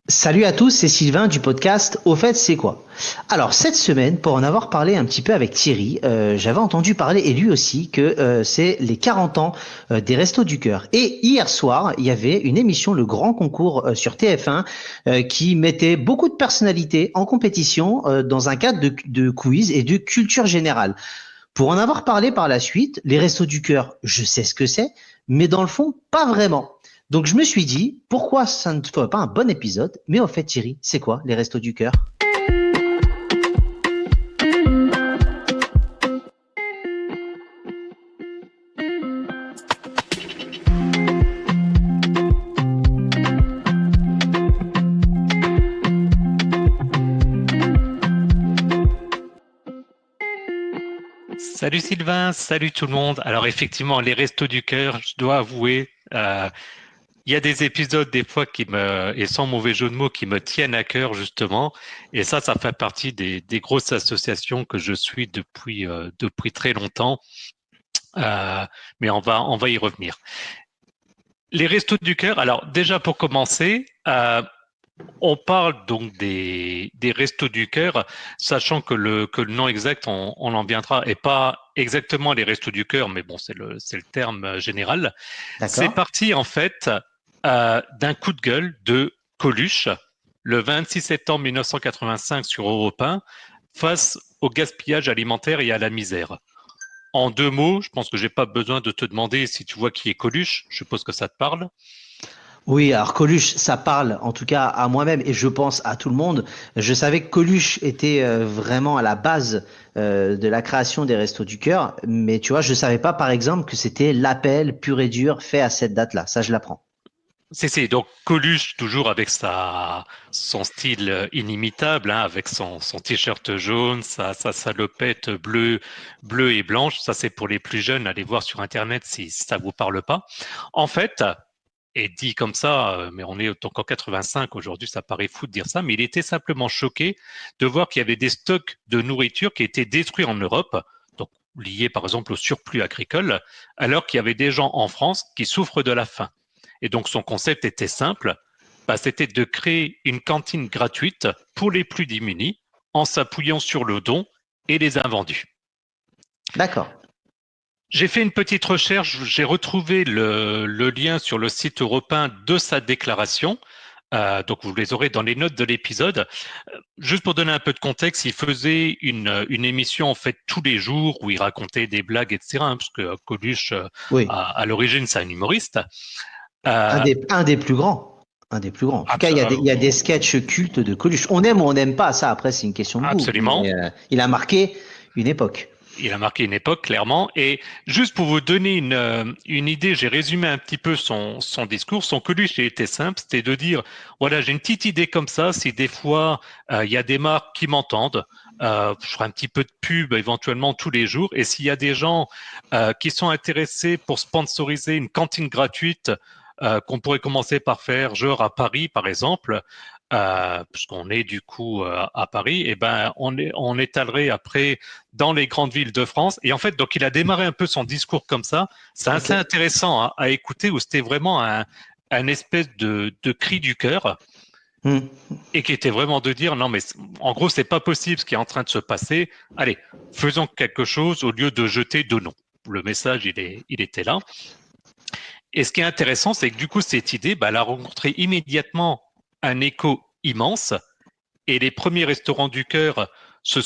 Salut à tous, c'est Sylvain du podcast Au fait, c'est quoi? Alors, cette semaine, pour en avoir parlé un petit peu avec Thierry, j'avais entendu parler, et lui aussi, que c'est les 40 ans des Restos du Cœur. Et hier soir, il y avait une émission, le Grand Concours sur TF1, qui mettait beaucoup de personnalités en compétition dans un cadre de quiz et de culture générale. Pour en avoir parlé par la suite, les Restos du Cœur, je sais ce que c'est, mais dans le fond, pas vraiment. Donc je me suis dit, pourquoi ça ne ferait pas un bon épisode? Mais au fait, Thierry, c'est quoi les Restos du Cœur? Salut Sylvain, salut tout le monde. Alors effectivement, les Restos du Cœur, je dois avouer, il y a des épisodes des fois et sans mauvais jeu de mots, qui me tiennent à cœur justement. Et ça fait partie des grosses associations que je suis depuis très longtemps. Mais on va y revenir. Les Restos du Cœur, alors déjà pour commencer, on parle donc des Restos du Cœur, sachant que le nom exact, on en viendra, et pas exactement les Restos du Cœur, mais bon, c'est le terme général. C'est D'accord? parti en fait d'un coup de gueule de Coluche le 26 septembre 1985 sur Europe 1 face au gaspillage alimentaire et à la misère. En deux mots, je pense que j'ai pas besoin de te demander si tu vois qui est Coluche, je suppose que ça te parle. Oui, alors Coluche, ça parle en tout cas à moi-même et je pense à tout le monde. Je savais que Coluche était vraiment à la base de la création des Restos du Cœur, mais tu vois, je savais pas par exemple que c'était l'appel pur et dur fait à cette date-là. Ça, je l'apprends. C'est donc Coluche toujours avec son style inimitable, hein, avec son t-shirt jaune, sa salopette bleue et blanche. Ça c'est pour les plus jeunes, allez voir sur internet si ça vous parle pas. En fait, et dit comme ça, mais on est donc en 85 aujourd'hui, ça paraît fou de dire ça, mais il était simplement choqué de voir qu'il y avait des stocks de nourriture qui étaient détruits en Europe, donc liés par exemple au surplus agricole, alors qu'il y avait des gens en France qui souffrent de la faim. Et donc son concept était simple, bah, c'était de créer une cantine gratuite pour les plus démunis en s'appuyant sur le don et les invendus. D'accord. J'ai fait une petite recherche, j'ai retrouvé le lien sur le site européen de sa déclaration. Donc vous les aurez dans les notes de l'épisode. Juste pour donner un peu de contexte, il faisait une émission en fait tous les jours où il racontait des blagues, etc. Hein, parce que Coluche, Oui. à l'origine, c'est un humoriste. Un Euh, des plus grands. Un des plus grands. En tout cas, il y a des sketchs cultes de Coluche. On aime ou on n'aime pas ça. Après, c'est une question de goût. Absolument. Mais il a marqué une époque. Il a marqué une époque, clairement. Et juste pour vous donner une idée, j'ai résumé un petit peu son discours. Son Coluche était simple, c'était de dire, voilà, j'ai une petite idée comme ça, si des fois il y a des marques qui m'entendent, je ferai un petit peu de pub éventuellement tous les jours. Et s'il y a des gens qui sont intéressés pour sponsoriser une cantine gratuite, qu'on pourrait commencer par faire, genre à Paris par exemple, puisqu'on est du coup à Paris, et ben on étalerait après dans les grandes villes de France. Et en fait, donc il a démarré un peu son discours comme ça. C'est Ok. assez intéressant à écouter, où c'était vraiment un espèce de cri du cœur, Hmm. et qui était vraiment de dire non mais en gros c'est pas possible ce qui est en train de se passer. Allez, faisons quelque chose au lieu de jeter de noms. Le message il était là. Et ce qui est intéressant, c'est que du coup cette idée, bah, elle a rencontré immédiatement un écho immense. Et les premiers restaurants du cœur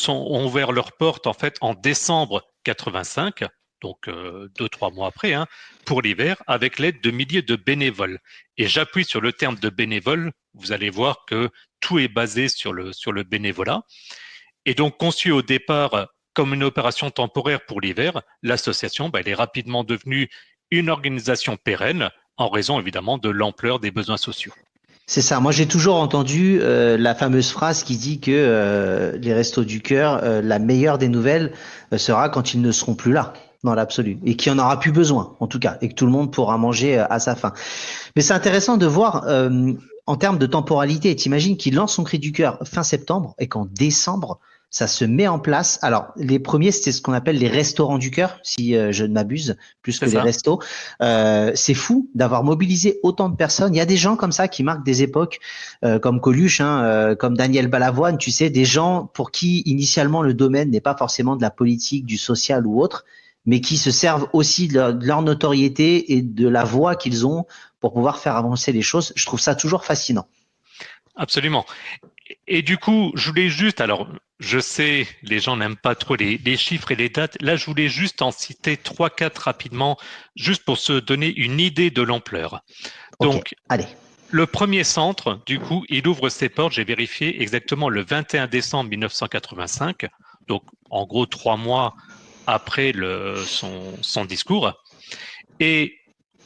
ont ouvert leurs portes en fait en décembre 85, donc 2, 3 mois après, hein, pour l'hiver, avec l'aide de milliers de bénévoles. Et j'appuie sur le terme de bénévoles. Vous allez voir que tout est basé sur le bénévolat. Et donc conçu au départ comme une opération temporaire pour l'hiver, l'association, bah, elle est rapidement devenue une organisation pérenne en raison évidemment de l'ampleur des besoins sociaux. C'est ça. Moi, j'ai toujours entendu la fameuse phrase qui dit que les Restos du Cœur, la meilleure des nouvelles sera quand ils ne seront plus là, dans l'absolu, et qu'il n'y en aura plus besoin, en tout cas, et que tout le monde pourra manger à sa faim. Mais c'est intéressant de voir en termes de temporalité. T'imagines qu'il lance son cri du cœur fin septembre et qu'en décembre, ça se met en place. Alors, les premiers, c'était ce qu'on appelle les restaurants du cœur, si je ne m'abuse, plus C'est que les ça. restos. C'est fou d'avoir mobilisé autant de personnes. Il y a des gens comme ça qui marquent des époques, comme Coluche, hein, comme Daniel Balavoine, tu sais, des gens pour qui initialement le domaine n'est pas forcément de la politique, du social ou autre, mais qui se servent aussi de leur notoriété et de la voix qu'ils ont pour pouvoir faire avancer les choses. Je trouve ça toujours fascinant. Absolument. Et du coup, je voulais juste, alors je sais, les gens n'aiment pas trop les chiffres et les dates. Là, je voulais juste en citer 3, 4 rapidement, juste pour se donner une idée de l'ampleur. Ok, Donc, allez. le premier centre, du coup, il ouvre ses portes, j'ai vérifié exactement le 21 décembre 1985, donc en gros 3 mois après son discours. Et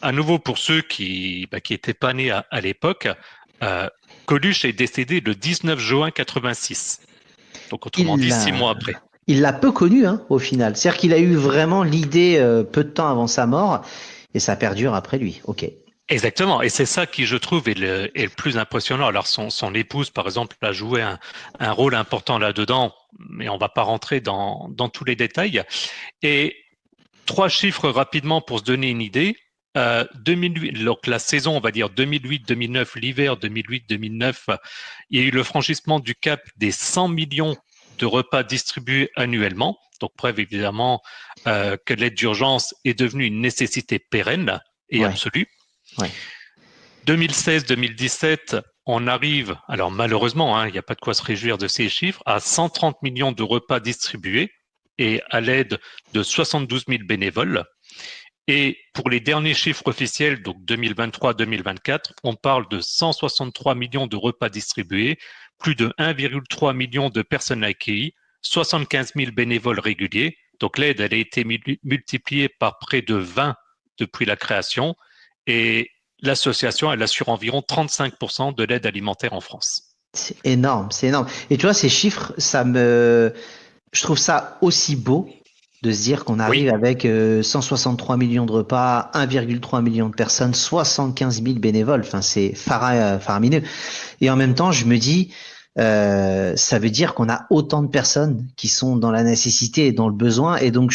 à nouveau, pour ceux qui étaient pas nés à l'époque, euh, Coluche est décédé le 19 juin 86. Donc, autrement Il dit, 6 mois l'a, après. il l'a peu connu, hein, au final. C'est-à-dire qu'il a eu vraiment l'idée peu de temps avant sa mort et ça perdure après lui. Ok. Exactement. Et c'est ça qui, je trouve, est le plus impressionnant. Alors, son épouse, par exemple, a joué un rôle important là-dedans, mais on va pas rentrer dans tous les détails. Et 3 chiffres rapidement pour se donner une idée. 2008, donc la saison, on va dire 2008-2009, l'hiver 2008-2009, il y a eu le franchissement du cap des 100 millions de repas distribués annuellement. Donc, preuve évidemment que l'aide d'urgence est devenue une nécessité pérenne et Ouais, absolue. ouais. 2016-2017, on arrive, alors malheureusement, hein, il n'y a pas de quoi se réjouir de ces chiffres, à 130 millions de repas distribués et à l'aide de 72 000 bénévoles. Et pour les derniers chiffres officiels, donc 2023-2024, on parle de 163 millions de repas distribués, plus de 1,3 million de personnes accueillies, 75 000 bénévoles réguliers. Donc l'aide, elle a été multipliée par près de 20 depuis la création. Et l'association, elle assure environ 35% de l'aide alimentaire en France. C'est énorme, c'est énorme. Et tu vois, ces chiffres, je trouve ça aussi beau de se dire qu'on Oui, arrive avec 163 millions de repas, 1,3 million de personnes, 75 000 bénévoles. Enfin, c'est faramineux. Et en même temps, je me dis, ça veut dire qu'on a autant de personnes qui sont dans la nécessité et dans le besoin. Et donc,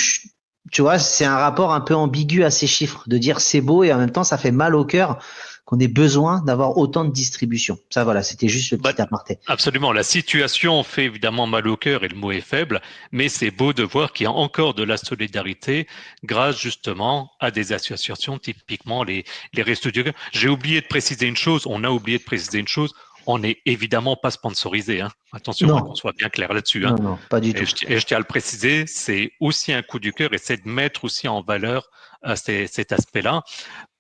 tu vois, c'est un rapport un peu ambigu à ces chiffres, de dire c'est beau et en même temps, ça fait mal au cœur qu'on ait besoin d'avoir autant de distribution. Ça, voilà, c'était juste le bah, petit aparté. absolument. La situation fait évidemment mal au cœur et le mot est faible, mais c'est beau de voir qu'il y a encore de la solidarité grâce justement à des associations, typiquement les Restos du Cœur. J'ai oublié de préciser une chose, on a oublié de préciser une chose, on n'est évidemment pas sponsorisé. Hein. Attention, hein, qu'on Non, soit bien clair là-dessus. Hein. non, non, pas du tout. Et je tiens à le préciser, c'est aussi un coup du cœur et c'est de mettre aussi en valeur cet aspect-là.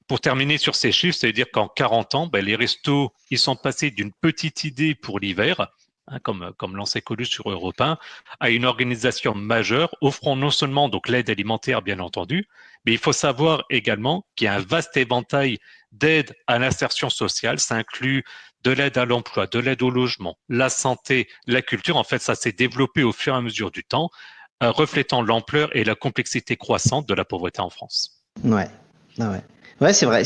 Pour terminer sur ces chiffres, ça veut dire qu'en 40 ans, ben, les restos, ils sont passés d'une petite idée pour l'hiver, hein, comme l'ancien Coluche sur Europe 1, à une organisation majeure offrant non seulement donc l'aide alimentaire, bien entendu, mais il faut savoir également qu'il y a un vaste éventail d'aides à l'insertion sociale. Ça inclut de l'aide à l'emploi, de l'aide au logement, la santé, la culture. En fait, ça s'est développé au fur et à mesure du temps, reflétant l'ampleur et la complexité croissante de la pauvreté en France. Ouais, ah ouais. Ouais, c'est vrai.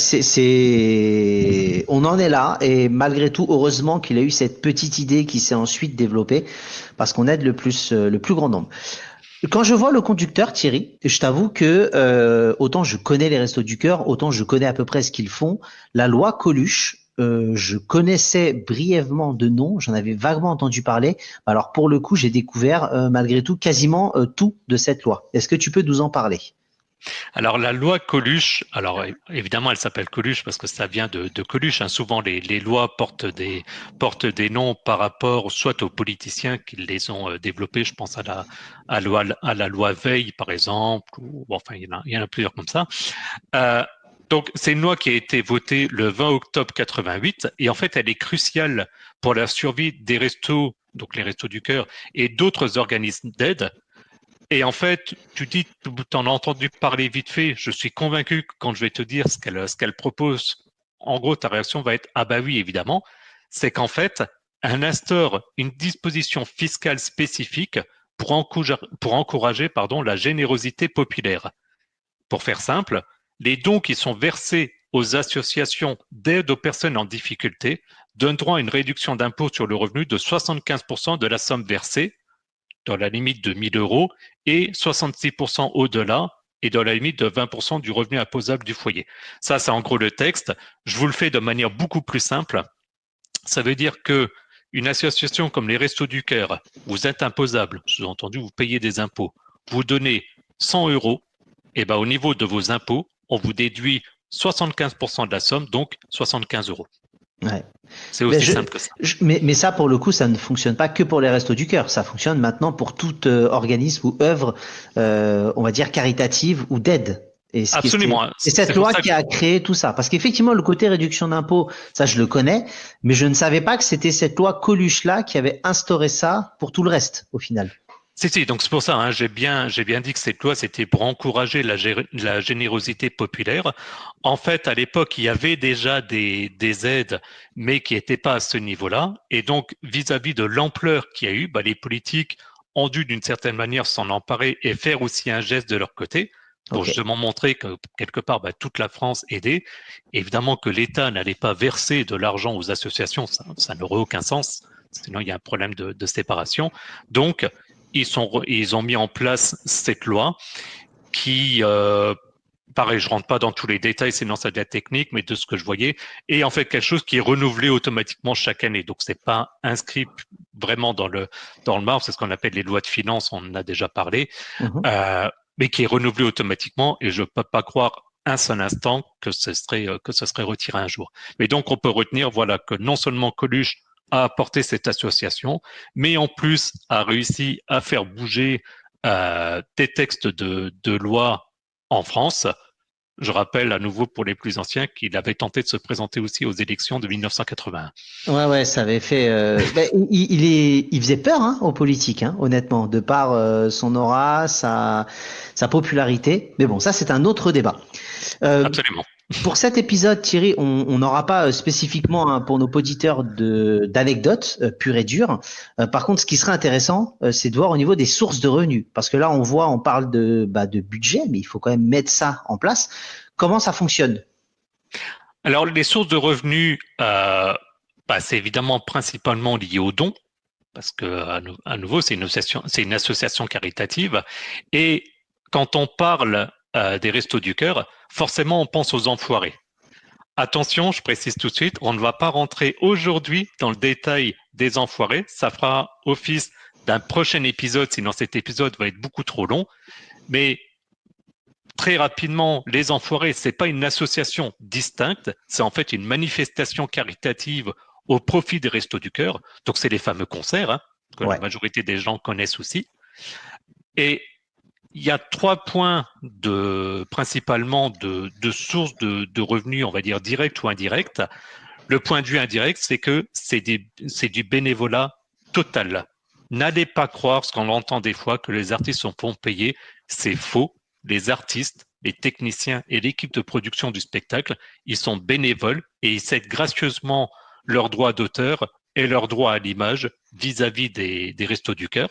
On en est là et malgré tout, heureusement qu'il a eu cette petite idée qui s'est ensuite développée parce qu'on aide le plus grand nombre. Quand je vois le conducteur Thierry, je t'avoue que autant je connais les Restos du Cœur, autant je connais à peu près ce qu'ils font. La loi Coluche, je connaissais brièvement de nom, j'en avais vaguement entendu parler. Alors pour le coup, j'ai découvert malgré tout quasiment tout de cette loi. Est-ce que tu peux nous en parler? Alors la loi Coluche, alors évidemment elle s'appelle Coluche parce que ça vient de Coluche. Hein. Souvent les lois portent des noms par rapport soit aux politiciens qui les ont développés. Je pense à la loi Veil par exemple, ou bon, enfin il y en a plusieurs comme ça. Euh, donc c'est une loi qui a été votée le 20 octobre 88 et en fait elle est cruciale pour la survie des restos, donc les restos du cœur et d'autres organismes d'aide. Et en fait, tu dis, tu en as entendu parler vite fait. Je suis convaincu que quand je vais te dire ce qu'elle propose, en gros, ta réaction va être ah bah oui, évidemment. C'est qu'en fait, elle instaure une disposition fiscale spécifique pour encourager pardon, la générosité populaire. Pour faire simple, les dons qui sont versés aux associations d'aide aux personnes en difficulté donnent droit à une réduction d'impôt sur le revenu de 75% de la somme versée dans la limite de 1 000 euros et 66% au-delà et dans la limite de 20% du revenu imposable du foyer. Ça, c'est en gros le texte. Je vous le fais de manière beaucoup plus simple. Ça veut dire que une association comme les Restos du Cœur, vous êtes imposable, sous-entendu, vous payez des impôts, vous donnez 100 euros, et ben au niveau de vos impôts, on vous déduit 75% de la somme, donc 75 euros. Ouais. C'est aussi simple que ça. Mais ça, pour le coup, ça ne fonctionne pas que pour les Restos du Cœur. Ça fonctionne maintenant pour tout organisme ou œuvre, on va dire, caritative ou d'aide. Absolument. C'est cette loi qui a créé tout ça. Parce qu'effectivement, le côté réduction d'impôts, ça, je le connais, mais je ne savais pas que c'était cette loi Coluche-là qui avait instauré ça pour tout le reste, au final. Si, donc c'est pour ça, j'ai bien dit que cette loi, c'était pour encourager la générosité populaire. En fait, à l'époque, il y avait déjà des aides, mais qui n'étaient pas à ce niveau-là. Et donc, vis-à-vis de l'ampleur qu'il y a eu, les politiques ont dû, d'une certaine manière, s'en emparer et faire aussi un geste de leur côté pour justement montrer que, quelque part, toute la France aidait. Évidemment que l'État n'allait pas verser de l'argent aux associations, ça n'aurait aucun sens. Sinon, il y a un problème de séparation. Donc, ils ont mis en place cette loi qui, pareil, je rentre pas dans tous les détails, sinon ça devient technique, mais de ce que je voyais, est en fait quelque chose qui est renouvelé automatiquement chaque année. Donc c'est pas inscrit vraiment dans le marbre, c'est ce qu'on appelle les lois de finances, on en a déjà parlé, mais qui est renouvelé automatiquement. Et je peux pas croire un seul instant que ce serait retiré un jour. Mais donc on peut retenir, voilà, que non seulement Coluche a apporté cette association, mais en plus a réussi à faire bouger des textes de loi en France. Je rappelle à nouveau pour les plus anciens qu'il avait tenté de se présenter aussi aux élections de 1981. Ouais, ça avait fait. Il faisait peur aux politiques, honnêtement, de par son aura, sa popularité. Mais bon, ça c'est un autre débat. Absolument. Pour cet épisode, Thierry, on n'aura pas spécifiquement pour nos auditeurs d'anecdotes pures et dures. Par contre, ce qui serait intéressant, c'est de voir au niveau des sources de revenus, parce que là, on parle de budget, mais il faut quand même mettre ça en place. Comment ça fonctionne? Alors, les sources de revenus, c'est évidemment principalement lié aux dons, parce que à nouveau, c'est une association caritative. Et quand on parle des Restos du Cœur, forcément, on pense aux enfoirés. Attention, je précise tout de suite, on ne va pas rentrer aujourd'hui dans le détail des enfoirés. Ça fera office d'un prochain épisode, sinon cet épisode va être beaucoup trop long. Mais très rapidement, les enfoirés, c'est pas une association distincte, c'est en fait une manifestation caritative au profit des Restos du Cœur. Donc c'est les fameux concerts, que la majorité des gens connaissent aussi. Et il y a 3 points principalement de sources de revenus, on va dire directs ou indirects. Le point de vue indirect, c'est que c'est du bénévolat total. N'allez pas croire ce qu'on entend des fois que les artistes sont payés. C'est faux. Les artistes, les techniciens et l'équipe de production du spectacle, ils sont bénévoles et ils cèdent gracieusement leurs droits d'auteur et leurs droits à l'image vis-à-vis des Restos du Cœur.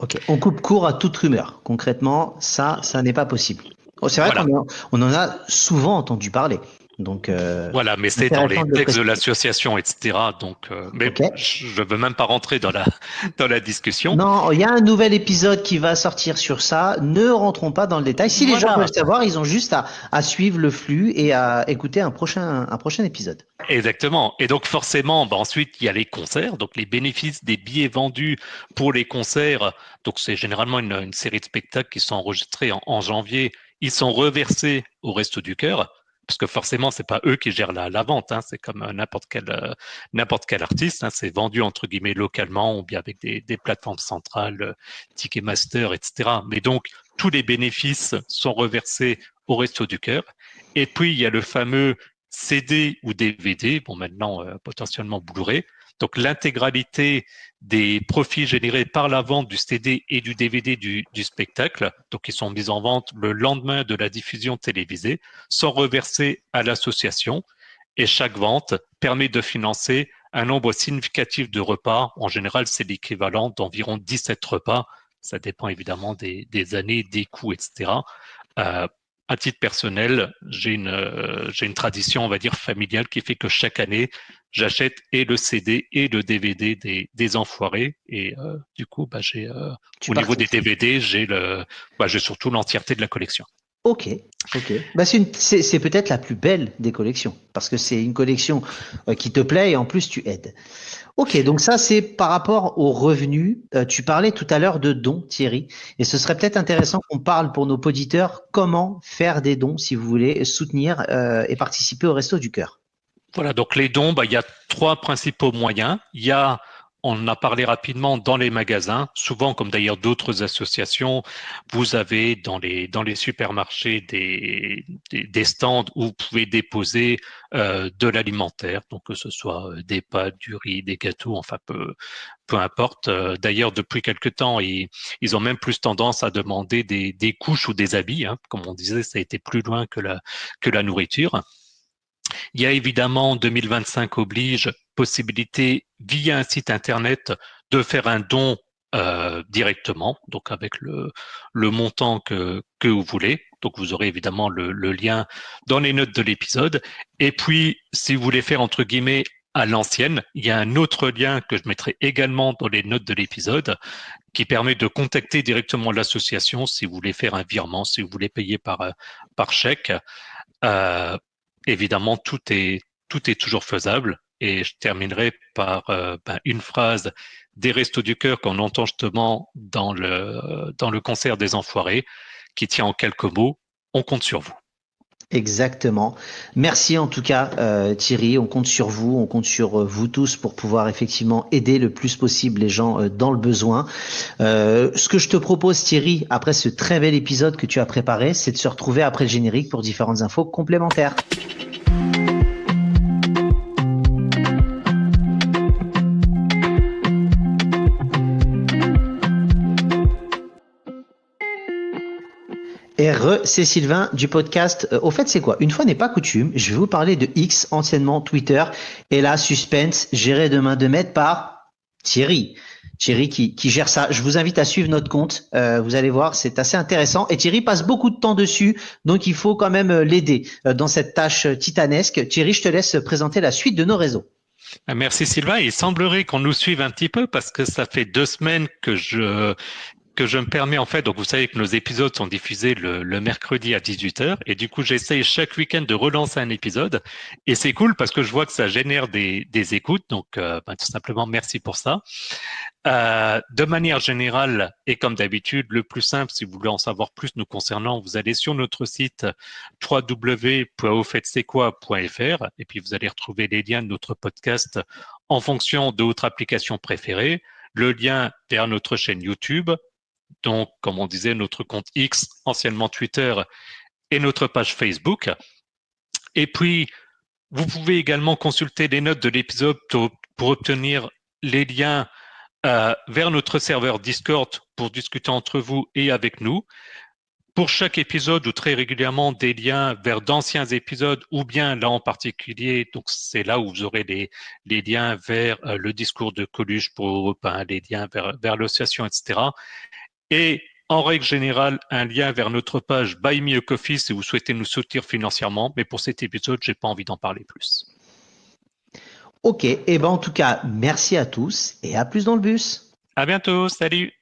Ok, on coupe court à toute rumeur. Concrètement, ça n'est pas possible. C'est vrai qu'on en a souvent entendu parler. Donc voilà, mais c'est dans les textes de l'association, etc. Donc, mais je veux même pas rentrer dans la discussion. Non, il y a un nouvel épisode qui va sortir sur ça. Ne rentrons pas dans le détail. Si les gens veulent savoir, ils ont juste à suivre le flux et à écouter un prochain épisode. Exactement. Et donc forcément, ensuite il y a les concerts, donc les bénéfices des billets vendus pour les concerts. Donc c'est généralement une série de spectacles qui sont enregistrés en janvier. Ils sont reversés au Restos du Cœur. Parce que forcément, c'est pas eux qui gèrent la vente, c'est comme n'importe quel artiste, c'est vendu entre guillemets localement ou bien avec des plateformes centrales, Ticketmaster, etc. Mais donc tous les bénéfices sont reversés au Restos du Cœur. Et puis il y a le fameux CD ou DVD, maintenant potentiellement Blu-ray. Donc l'intégralité des profits générés par la vente du CD et du DVD du spectacle, donc qui sont mis en vente le lendemain de la diffusion télévisée, sont reversés à l'association et chaque vente permet de financer un nombre significatif de repas. En général, c'est l'équivalent d'environ 17 repas. Ça dépend évidemment des années, des coûts, etc. À titre personnel, j'ai une tradition, on va dire, familiale qui fait que chaque année, j'achète et le CD et le DVD des Enfoirés. Et du coup, j'ai au niveau des DVD, j'ai surtout l'entièreté de la collection. Ok, ok. Bah c'est peut-être la plus belle des collections parce que c'est une collection qui te plaît et en plus tu aides. Ok, donc ça c'est par rapport aux revenus. Tu parlais tout à l'heure de dons, Thierry, et ce serait peut-être intéressant qu'on parle pour nos auditeurs comment faire des dons si vous voulez soutenir et participer au Resto du Cœur. Voilà, donc les dons, il y a 3 principaux moyens. On en a parlé rapidement dans les magasins, souvent comme d'ailleurs d'autres associations, vous avez dans les supermarchés des stands où vous pouvez déposer de l'alimentaire, donc que ce soit des pâtes, du riz, des gâteaux, enfin peu importe. D'ailleurs, depuis quelque temps, ils ont même plus tendance à demander des couches ou des habits, hein. Comme on disait, ça a été plus loin que la nourriture. Il y a évidemment 2025 oblige possibilité via un site internet de faire un don directement, donc avec le montant que vous voulez. Donc vous aurez évidemment le lien dans les notes de l'épisode. Et puis, si vous voulez faire entre guillemets à l'ancienne, il y a un autre lien que je mettrai également dans les notes de l'épisode qui permet de contacter directement l'association si vous voulez faire un virement, si vous voulez payer par chèque. Euh, Évidemment, tout est toujours faisable. Et je terminerai par une phrase des Restos du Cœur qu'on entend justement dans le concert des Enfoirés, qui tient en quelques mots, on compte sur vous. Exactement. Merci en tout cas Thierry, on compte sur vous, on compte sur vous tous pour pouvoir effectivement aider le plus possible les gens dans le besoin. Ce que je te propose Thierry, après ce très bel épisode que tu as préparé, c'est de se retrouver après le générique pour différentes infos complémentaires. C'est Sylvain du podcast. Au fait, c'est quoi? Une fois n'est pas coutume, je vais vous parler de X, anciennement Twitter. Et là, suspense, géré de main de maître par Thierry. Thierry qui gère ça. Je vous invite à suivre notre compte. Vous allez voir, c'est assez intéressant. Et Thierry passe beaucoup de temps dessus, donc il faut quand même l'aider dans cette tâche titanesque. Thierry, je te laisse présenter la suite de nos réseaux. Merci Sylvain. Il semblerait qu'on nous suive un petit peu parce que ça fait 2 semaines que je me permets en fait, donc vous savez que nos épisodes sont diffusés le mercredi à 18h et du coup j'essaye chaque week-end de relancer un épisode et c'est cool parce que je vois que ça génère des écoutes, donc tout simplement merci pour ça. De manière générale et comme d'habitude, le plus simple si vous voulez en savoir plus nous concernant, vous allez sur notre site www.aufaites-c'est-quoi.fr et puis vous allez retrouver les liens de notre podcast en fonction de votre application préférée, le lien vers notre chaîne YouTube, donc, comme on disait, notre compte X, anciennement Twitter, et notre page Facebook. Et puis, vous pouvez également consulter les notes de l'épisode pour obtenir les liens vers notre serveur Discord pour discuter entre vous et avec nous. Pour chaque épisode ou très régulièrement des liens vers d'anciens épisodes ou bien là en particulier, donc c'est là où vous aurez les liens vers le discours de Coluche pour Europe 1, les liens vers l'association, etc. Et en règle générale, un lien vers notre page Buy Me a Coffee si vous souhaitez nous soutenir financièrement. Mais pour cet épisode, j'ai pas envie d'en parler plus. Ok, et ben en tout cas, merci à tous et à plus dans le bus. À bientôt, salut!